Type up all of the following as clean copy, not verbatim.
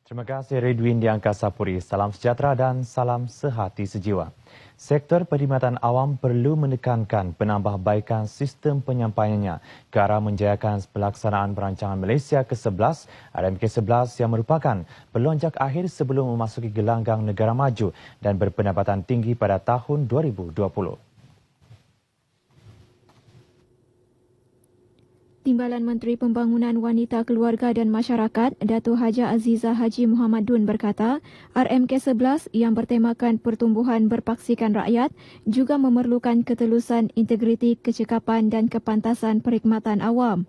Terima kasih Ridwin di Angkasa Puri. Salam sejahtera dan salam sehati sejiwa. Sektor perkhidmatan awam perlu menekankan penambahbaikan sistem penyampaiannya ke arah menjayakan pelaksanaan perancangan Malaysia ke-11 RMK-11 yang merupakan pelonjak akhir sebelum memasuki gelanggang negara maju dan berpendapatan tinggi pada tahun 2020. Timbalan Menteri Pembangunan Wanita Keluarga dan Masyarakat, Dato' Haja Azizah Haji Muhammad Dun berkata, RMK-11 yang bertemakan pertumbuhan berpaksikan rakyat juga memerlukan ketelusan, integriti, kecekapan dan kepantasan perkhidmatan awam.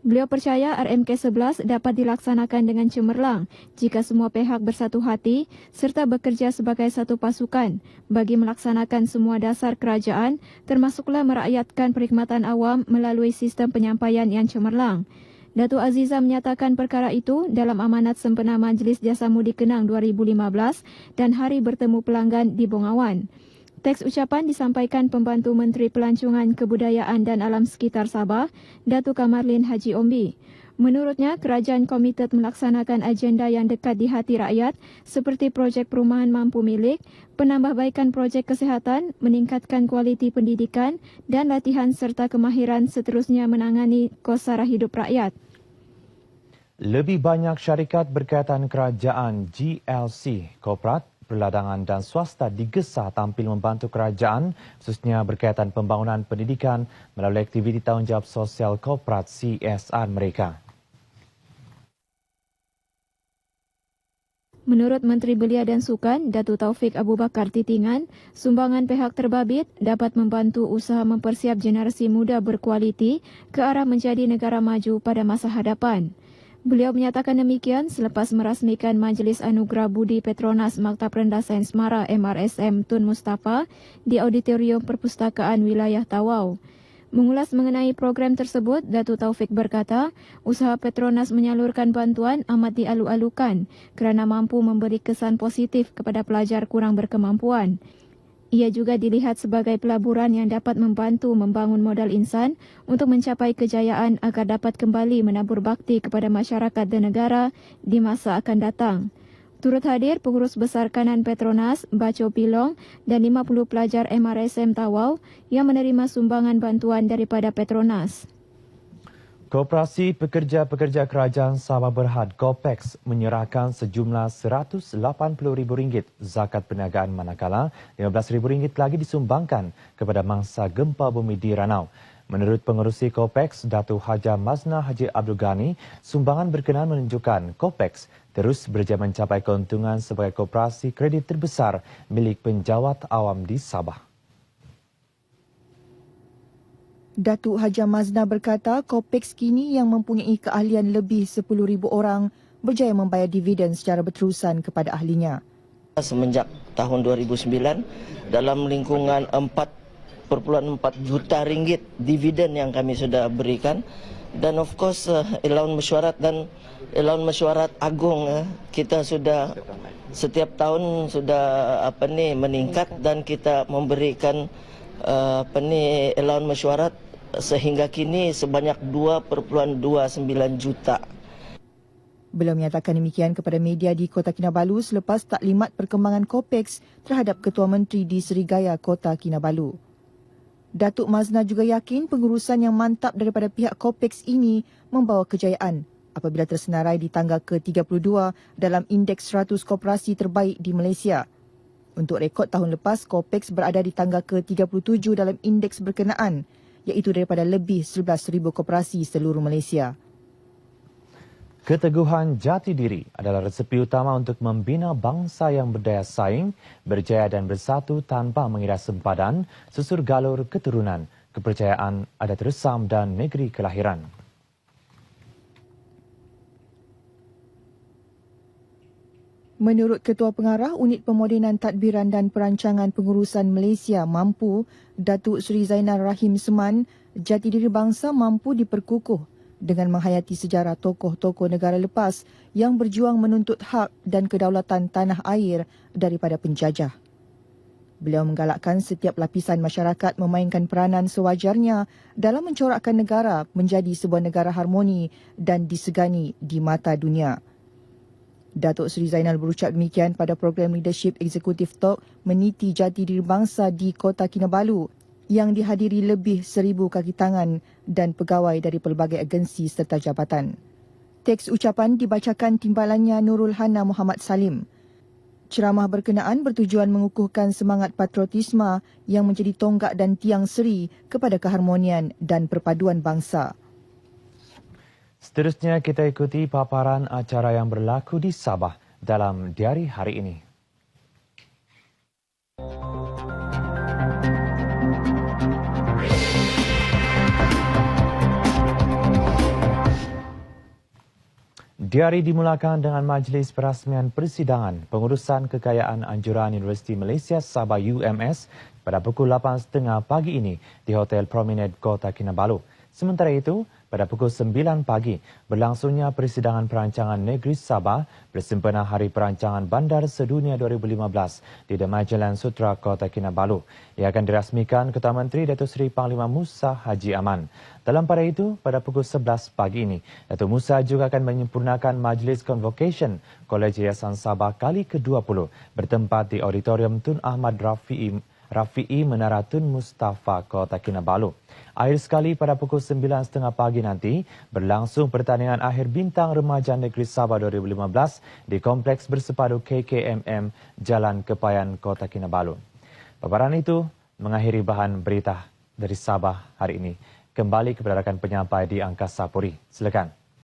Beliau percaya RMK-11 dapat dilaksanakan dengan cemerlang jika semua pihak bersatu hati serta bekerja sebagai satu pasukan bagi melaksanakan semua dasar kerajaan termasuklah merakyatkan perkhidmatan awam melalui sistem penyampaian yang cemerlang. Datuk Azizah menyatakan perkara itu dalam amanat sempena Majlis Jasamudi Kenang 2015 dan Hari Bertemu Pelanggan di Bongawan. Teks ucapan disampaikan Pembantu Menteri Pelancongan Kebudayaan dan Alam Sekitar Sabah, Datuk Kamarlin Haji Ombi. Menurutnya, kerajaan komited melaksanakan agenda yang dekat di hati rakyat seperti projek perumahan mampu milik, penambahbaikan projek kesihatan, meningkatkan kualiti pendidikan dan latihan serta kemahiran seterusnya menangani kos sara hidup rakyat. Lebih banyak syarikat berkaitan kerajaan GLC, korporat, perladangan dan swasta digesa tampil membantu kerajaan khususnya berkaitan pembangunan pendidikan melalui aktiviti tanggungjawab sosial korporat CSR mereka. Menurut Menteri Belia dan Sukan, Datuk Taufik Abu Bakar Titingan, sumbangan pihak terbabit dapat membantu usaha mempersiap generasi muda berkualiti ke arah menjadi negara maju pada masa hadapan. Beliau menyatakan demikian selepas merasmikan Majlis Anugerah Budi Petronas Maktab Rendah Sains Mara MRSM Tun Mustafa di Auditorium Perpustakaan Wilayah Tawau. Mengulas mengenai program tersebut, Datuk Taufik berkata, usaha Petronas menyalurkan bantuan amat dialu-alukan kerana mampu memberi kesan positif kepada pelajar kurang berkemampuan. Ia juga dilihat sebagai pelaburan yang dapat membantu membangun modal insan untuk mencapai kejayaan agar dapat kembali menabur bakti kepada masyarakat dan negara di masa akan datang. Turut hadir Pengurus Besar Kanan Petronas, Baco Pilong dan 50 pelajar MRSM Tawau yang menerima sumbangan bantuan daripada Petronas. Koperasi Pekerja-Pekerja Kerajaan Sabah Berhad (KOPEX) menyerahkan sejumlah RM180,000 zakat perniagaan manakala RM15,000 lagi disumbangkan kepada mangsa gempa bumi di Ranau. Menurut pengerusi KOPEX, Datuk Haja Mazna Haji Abdul Ghani, sumbangan berkenaan menunjukkan KOPEX terus berjaya mencapai keuntungan sebagai koperasi kredit terbesar milik penjawat awam di Sabah. Datuk Haja Mazna berkata KOPEX kini yang mempunyai keahlian lebih 10,000 orang berjaya membayar dividen secara berterusan kepada ahlinya. Semenjak tahun 2009, dalam lingkungan 4.4 juta ringgit dividen yang kami sudah berikan. Dan of course allowance mesyuarat dan allowance mesyuarat agung kita sudah setiap tahun sudah meningkat dan kita memberikan allowance mesyuarat sehingga kini sebanyak 2.29 juta. Beliau menyatakan demikian kepada media di Kota Kinabalu selepas taklimat perkembangan KOPEX terhadap Ketua Menteri di Serigaya Kota Kinabalu. Datuk Mazna juga yakin pengurusan yang mantap daripada pihak KOPEX ini membawa kejayaan apabila tersenarai di tangga ke-32 dalam indeks 100 koperasi terbaik di Malaysia. Untuk rekod tahun lepas, KOPEX berada di tangga ke-37 dalam indeks berkenaan, iaitu daripada lebih 11,000 koperasi seluruh Malaysia. Keteguhan jati diri adalah resepi utama untuk membina bangsa yang berdaya saing, berjaya dan bersatu tanpa mengira sempadan, susur galur keturunan, kepercayaan, adat resam dan negeri kelahiran. Menurut Ketua Pengarah Unit Pemodenan Tadbiran dan Perancangan Pengurusan Malaysia Mampu, Datuk Seri Zainal Rahim Seman, jati diri bangsa mampu diperkukuh dengan menghayati sejarah tokoh-tokoh negara lepas yang berjuang menuntut hak dan kedaulatan tanah air daripada penjajah. Beliau menggalakkan setiap lapisan masyarakat memainkan peranan sewajarnya dalam mencorakkan negara menjadi sebuah negara harmoni dan disegani di mata dunia. Datuk Seri Zainal berucap demikian pada program Leadership Executive Talk meniti jati diri bangsa di Kota Kinabalu yang dihadiri lebih 1,000 kaki tangan dan pegawai dari pelbagai agensi serta jabatan. Teks ucapan dibacakan timbalannya Nurul Hana Muhammad Salim. Ceramah berkenaan bertujuan mengukuhkan semangat patriotisme yang menjadi tonggak dan tiang seri kepada keharmonian dan perpaduan bangsa. Seterusnya kita ikuti paparan acara yang berlaku di Sabah dalam diari hari ini. Diari dimulakan dengan majlis perasmian persidangan pengurusan kekayaan anjuran Universiti Malaysia Sabah UMS pada pukul 8.30 pagi ini di Hotel Promenade Kota Kinabalu. Sementara itu, pada pukul 9 pagi, berlangsungnya persidangan perancangan negeri Sabah bersempena Hari Perancangan Bandar Sedunia 2015 di The Magellan Sutra Kota Kinabalu. Ia akan dirasmikan Ketua Menteri Datuk Seri Panglima Musa Haji Aman. Dalam pada itu, pada pukul 11 pagi ini, Datuk Musa juga akan menyempurnakan Majlis Convocation Kolej Yayasan Sabah kali ke-20 bertempat di Auditorium Tun Ahmad Rafi'i Menara Tun Mustafa Kota Kinabalu. Akhir sekali pada pukul 9.30 pagi nanti, berlangsung pertandingan akhir Bintang Remaja Negeri Sabah 2015 di Kompleks Bersepadu KKMM Jalan Kepayan Kota Kinabalu. Paparan itu mengakhiri bahan berita dari Sabah hari ini. Kembali kepada rakan penyampai di Angkasa Puri. Silakan.